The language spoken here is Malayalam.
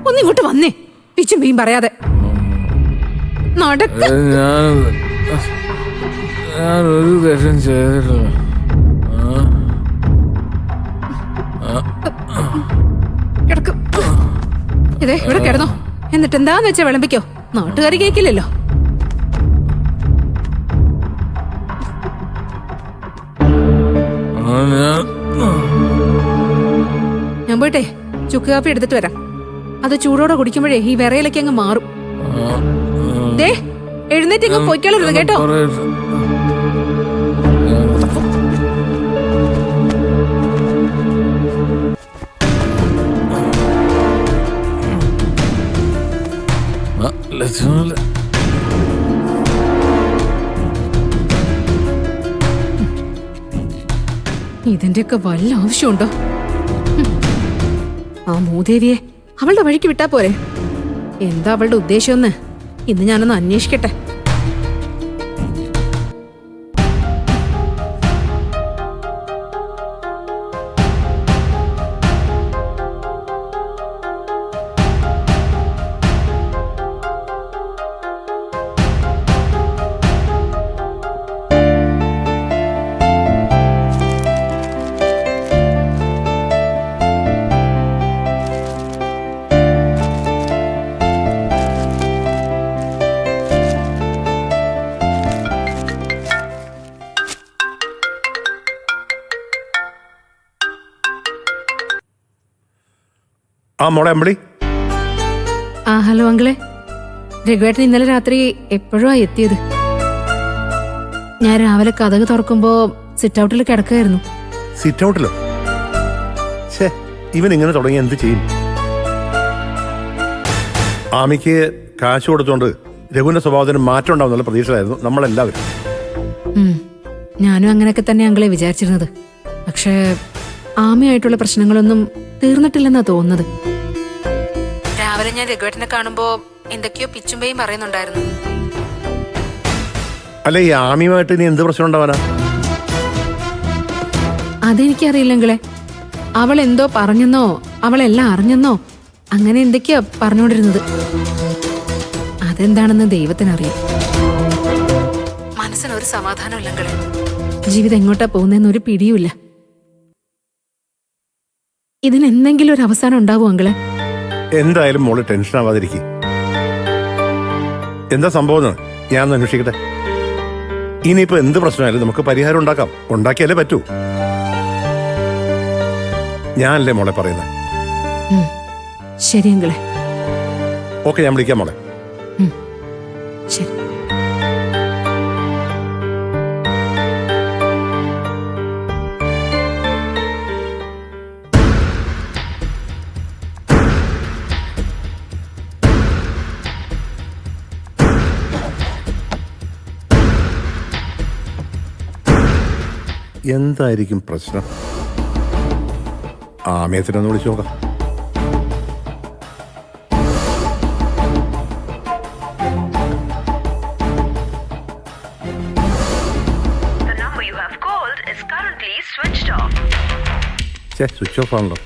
ഒന്നിങ്ങോട്ട് വന്നേ, പിച്ചും വീയും പറയാതെ നടക്ക. ഞാനൊരു തെറ്റും ചെയ്തിട്ടില്ല. കിടക്കും. ഇതേ ഇവിടെ കിടന്നോ. എന്നിട്ട് എന്താന്ന് വെച്ചാ വിളമ്പിക്കോ. നാട്ടുകാരി കേക്കില്ലല്ലോ. ഞാൻ പോയിട്ടെ ചുക്ക് കാപ്പി എടുത്തിട്ട് വരാം. അത് ചൂടോടെ കുടിക്കുമ്പോഴേ ഈ വിറയിലൊക്കെ അങ്ങ് മാറും. ദേ എഴുന്നേറ്റ് അങ്ങ് പൊയ്ക്കളരുത് കേട്ടോ. ഇതിന്റെയൊക്കെ വല്ല ആവശ്യമുണ്ടോ? ആ മൂദേവിയെ അവളുടെ വഴിക്ക് വിട്ടാ പോരെ. എന്താ അവളുടെ ഉദ്ദേശമെന്ന് ഇന്ന് ഞാനൊന്ന് അന്വേഷിക്കട്ടെ. ആ മോളെ അമ്പളി. ആ ഹലോ അങ്കിളെ. രഘുവേട്ടൻ ഇന്നലെ രാത്രി എപ്പോഴാ എത്തിയത്? ഞാൻ രാവിലെ കതക് തുറക്കുമ്പോ സിറ്റ് ഔട്ടിൽ കിടക്കുകയായിരുന്നു. സിറ്റ് ഔട്ടിലോ? ഛേ, ഇവൻ ഇങ്ങനെ തുടങ്ങി എന്ത് ചെയ്യും? ആമിക്ക് കാശ് കൊടുത്തോണ്ട് രഘുവിന്റെ സ്വഭാവത്തിന് മാറ്റം ഉണ്ടാവുന്നുള്ള പ്രതീക്ഷയിലായിരുന്നു നമ്മളെല്ലാവരും. ഞാനും അങ്ങനെയൊക്കെ തന്നെ അങ്കിളെ വിചാരിച്ചിരുന്നത്. പക്ഷേ ആമയായിട്ടുള്ള പ്രശ്നങ്ങളൊന്നും തീർന്നിട്ടില്ലെന്നാ തോന്നുന്നത്. രാവിലെ ഞാൻ രഘുവേട്ടനെ കാണുമ്പോ എന്തൊക്കെയോ പിച്ചുമ്പയും പറയുന്നുണ്ടായിരുന്നു. അല്ല, ഈ ആമിയുമായിട്ട് ഇനി എന്ത് പ്രശ്നം ഉണ്ടാവാനാ? അതെനിക്കറിയില്ലെങ്കിലേ. അവൾ എന്തോ പറഞ്ഞെന്നോ അവളെല്ലാം അറിഞ്ഞെന്നോ അങ്ങനെ എന്തൊക്കെയാ പറഞ്ഞുകൊണ്ടിരുന്നത്. അതെന്താണെന്ന് ദൈവത്തിനറിയാം. മനസ്സിനൊരു സമാധാനം ഇല്ലെങ്കിലേ. ജീവിതം എങ്ങോട്ടാ പോകുന്നതെന്ന് ഒരു പിടിയുമില്ല. ഇതിന് എന്തെങ്കിലും ഒരു അവസാനം ഉണ്ടാവും അങ്കിളെ. എന്തായാലും മോള് ടെൻഷൻ ആവാതിരിക്കും. എന്താ സംഭവം ഞാൻ അന്വേഷിക്കട്ടെ. ഇനിയിപ്പോ എന്ത് പ്രശ്നമായാലും നമുക്ക് പരിഹാരം ഉണ്ടാക്കാം. ഉണ്ടാക്കിയാലേ പറ്റൂ. ഞാനല്ലേ മോളെ പറയുന്നത്. ശരി അങ്കിളെ. ഓക്കെ, ഞാൻ വിളിക്കാം മോളെ. ശരി. എന്തായിരിക്കും പ്രശ്നം? ആമയത്തിനൊന്ന് വിളിച്ചു നോക്കാം. സ്വിച്ച് ഓഫ് ആണല്ലോ.